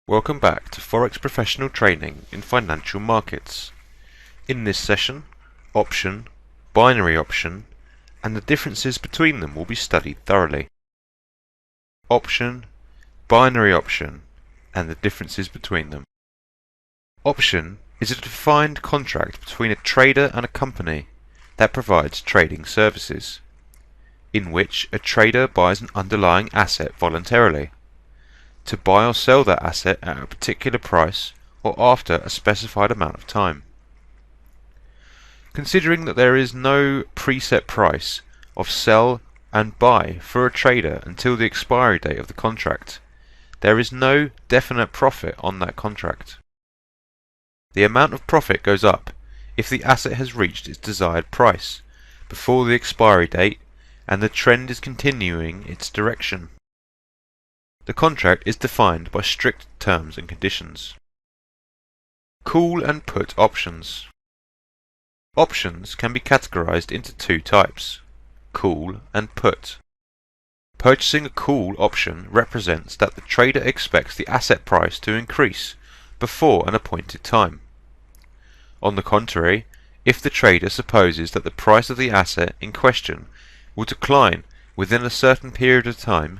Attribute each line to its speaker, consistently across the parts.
Speaker 1: Welcome back to Forex Professional Training in Financial Markets. In this session, option, binary option, and the differences between them will be studied thoroughly. Option, binary option, and the differences between them. Option is a defined contract between a trader and a company that provides trading services, in which a trader buys an underlying asset voluntarily, to buy or sell that asset at a particular price or after a specified amount of time. Considering that there is no preset price of sell and buy for a trader until the expiry date of the contract, there is no definite profit on that contract. The amount of profit goes up if the asset has reached its desired price before the expiry date and the trend is continuing its direction. The contract is defined by strict terms and conditions. Call and put options. Options can be categorized into two types, call and put. Purchasing a call option represents that the trader expects the asset price to increase before an appointed time. On the contrary, if the trader supposes that the price of the asset in question will decline within a certain period of time,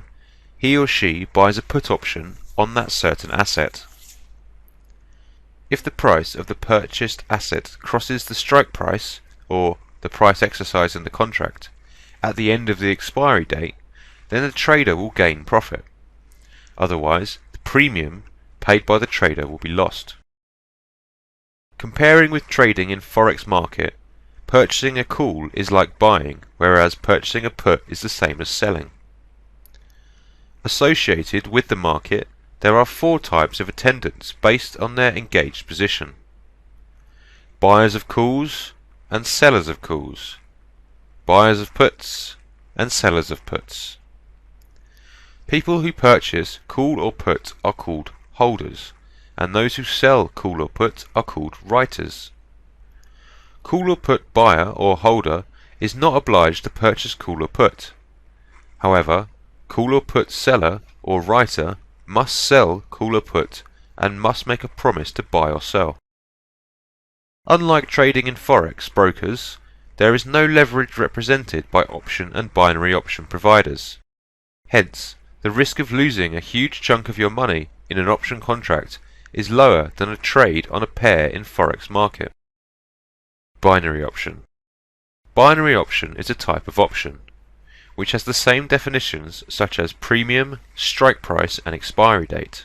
Speaker 1: he or she buys a put option on that certain asset. If the price of the purchased asset crosses the strike price, or the price exercised in the contract, at the end of the expiry date, then the trader will gain profit. Otherwise, the premium paid by the trader will be lost. Comparing with trading in Forex market, purchasing a call is like buying, whereas purchasing a put is the same as selling. Associated with the market, there are four types of attendants based on their engaged position: buyers of calls and sellers of calls, buyers of puts and sellers of puts. People who purchase call or put are called holders, and those who sell call or put are called writers. Call or put buyer or holder is not obliged to purchase call or put. However, call or put seller or writer must sell call or put and must make a promise to buy or sell. Unlike trading in Forex brokers, there is no leverage represented by option and binary option providers. Hence, the risk of losing a huge chunk of your money in an option contract is lower than a trade on a pair in Forex market. Binary option. Binary option is a type of option which has the same definitions such as premium, strike price and expiry date.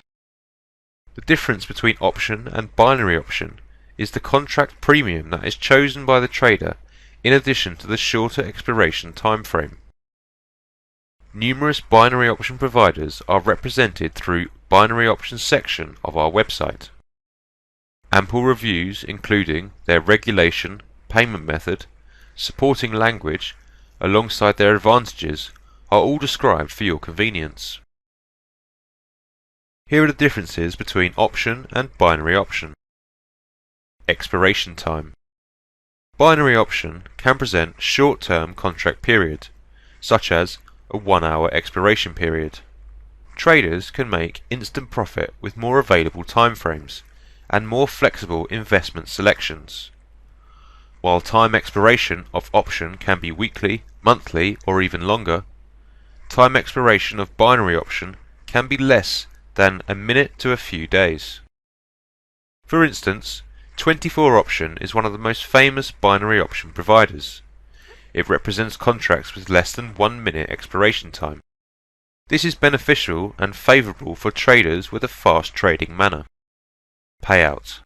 Speaker 1: The difference between option and binary option is the contract premium that is chosen by the trader in addition to the shorter expiration time frame. Numerous binary option providers are represented through binary options section of our website. Ample reviews including their regulation, payment method, supporting language, alongside their advantages, are all described for your convenience. Here are the differences between option and binary option. Expiration time. Binary option can present short-term contract period, such as a 1-hour expiration period. Traders can make instant profit with more available time frames and more flexible investment selections. While time expiration of option can be weekly, monthly, or even longer, time expiration of binary option can be less than a minute to a few days. For instance, 24 option is one of the most famous binary option providers. It represents contracts with less than 1 minute expiration time. This is beneficial and favourable for traders with a fast trading manner. Payout.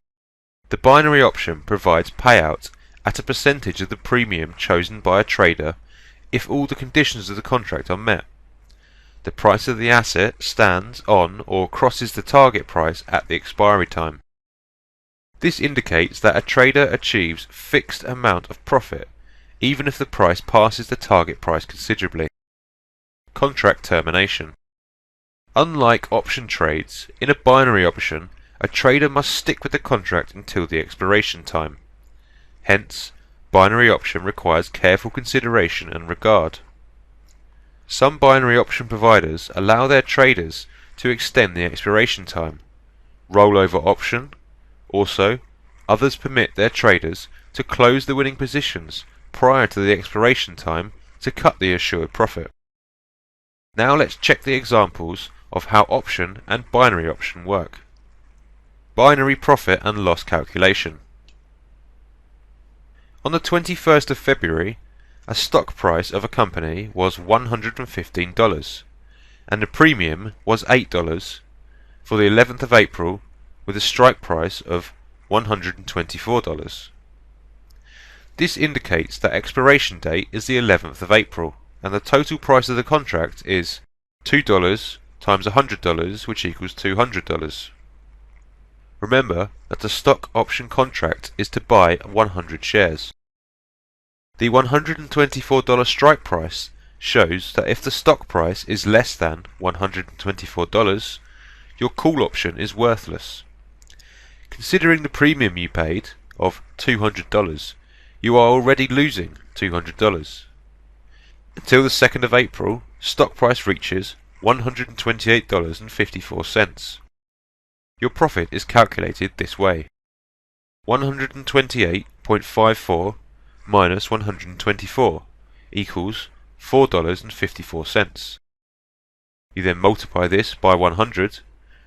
Speaker 1: The binary option provides payout at a percentage of the premium chosen by a trader if all the conditions of the contract are met. The price of the asset stands on or crosses the target price at the expiry time. This indicates that a trader achieves fixed amount of profit even if the price passes the target price considerably. Contract termination. Unlike option trades, in a binary option, a trader must stick with the contract until the expiration time. Hence, binary option requires careful consideration and regard. Some binary option providers allow their traders to extend the expiration time, rollover option. Also, others permit their traders to close the winning positions prior to the expiration time to cut the assured profit. Now let's check the examples of how option and binary option work. Binary profit and loss calculation. On the 21st of February, a stock price of a company was $115 and the premium was $8 for the 11th of April with a strike price of $124. This indicates that expiration date is the 11th of April and the total price of the contract is $2 times $100, which equals $200. Remember that the stock option contract is to buy 100 shares. The $124 strike price shows that if the stock price is less than $124, your call option is worthless. Considering the premium you paid of $200, you are already losing $200. Until the 2nd of April, stock price reaches $128.54. Your profit is calculated this way: 128.54 minus 124 equals $4.54. You then multiply this by 100,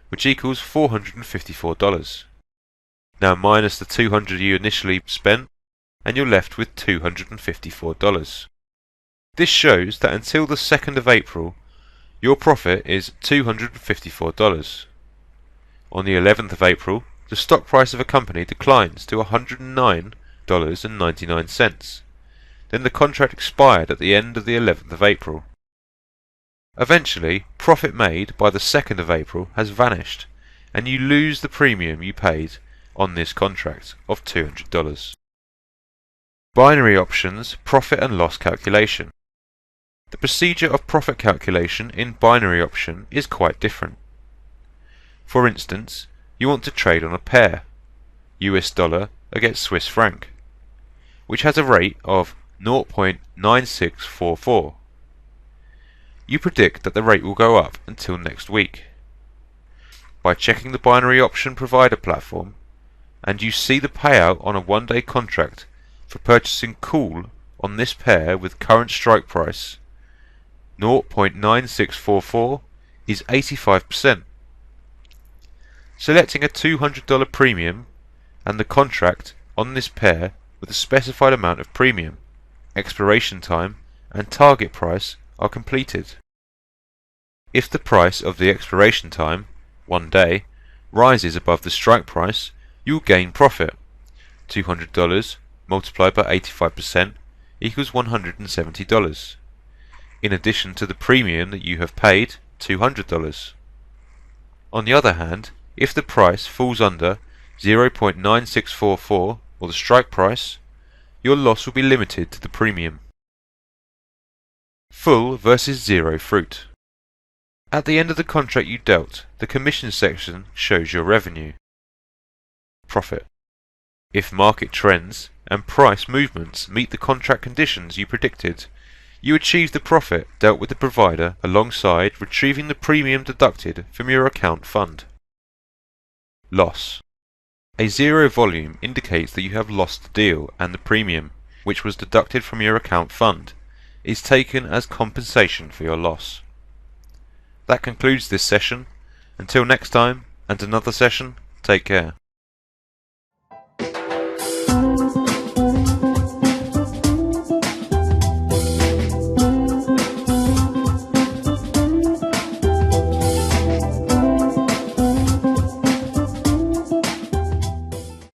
Speaker 1: which equals $454. Now minus the $200 you initially spent, and you're left with $254. This shows that until the 2nd of April, your profit is $254. On the 11th of April, the stock price of a company declines to $109.99. Then the contract expired at the end of the 11th of April. Eventually, profit made by the 2nd of April has vanished, and you lose the premium you paid on this contract of $200. Binary options profit and loss calculation. The procedure of profit calculation in binary option is quite different. For instance, you want to trade on a pair, US dollar against Swiss franc, which has a rate of 0.9644. You predict that the rate will go up until next week. By checking the binary option provider platform, and you see the payout on a one-day contract for purchasing call on this pair with current strike price 0.9644 is 85%. Selecting a $200 premium and the contract on this pair with a specified amount of premium, expiration time and target price are completed. If the price of the expiration time, 1 day, rises above the strike price, you'll gain profit. $200 multiplied by 85% equals $170, in addition to the premium that you have paid, $200. On the other hand, if the price falls under 0.9644 or the strike price, your loss will be limited to the premium. Full versus zero fruit. At the end of the contract you dealt, the commission section shows your revenue. Profit. If market trends and price movements meet the contract conditions you predicted, you achieve the profit dealt with the provider alongside retrieving the premium deducted from your account fund. Loss. A zero volume indicates that you have lost the deal, and the premium, which was deducted from your account fund, is taken as compensation for your loss. That concludes this session. Until next time and another session, take care.